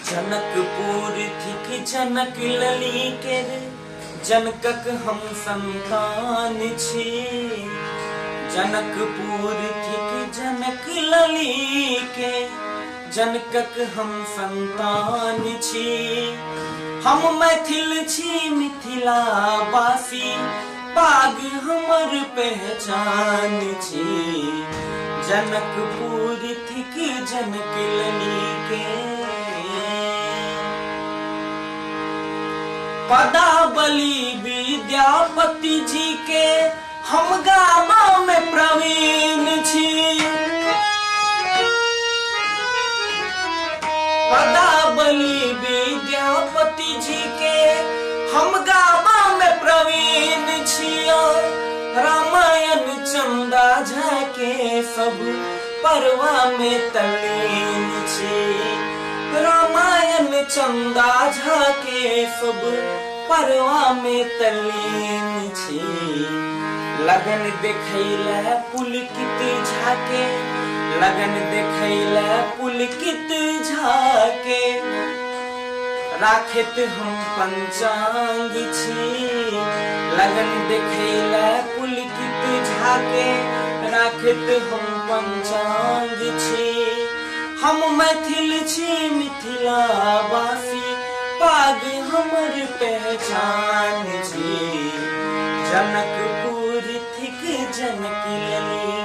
Janakpur thick जनक लली के रे, जनकक हम संतान छी। जनकपुर थिक जनक लली के, जनकक हम संतान छी। हम मैथिल छी मिथिला वासी, पाग हमर पहचान छी। जनकपुर थिक जनक लली के, पदावली विद्यापति जी के हम गावा में प्रवीण छी। पदावली विद्यापति जी के हम गावा में प्रवीण छियो। रामायण चंदा झा के सब परवा में तल्लीन छी। रामायण चंदा झा के सब परवा में तल्लीन छी। लगन देखैला पुलकित झा के, लगन देखैला पुलकित झा के, राखित हम पंचांग छी। लगन देखैला पुलकित झा के, राखित हम पंचांग छी। हम मैथिल छी मिथिला वासी, पाग हमर पहचान छी। जनकपुर थिक जनक लली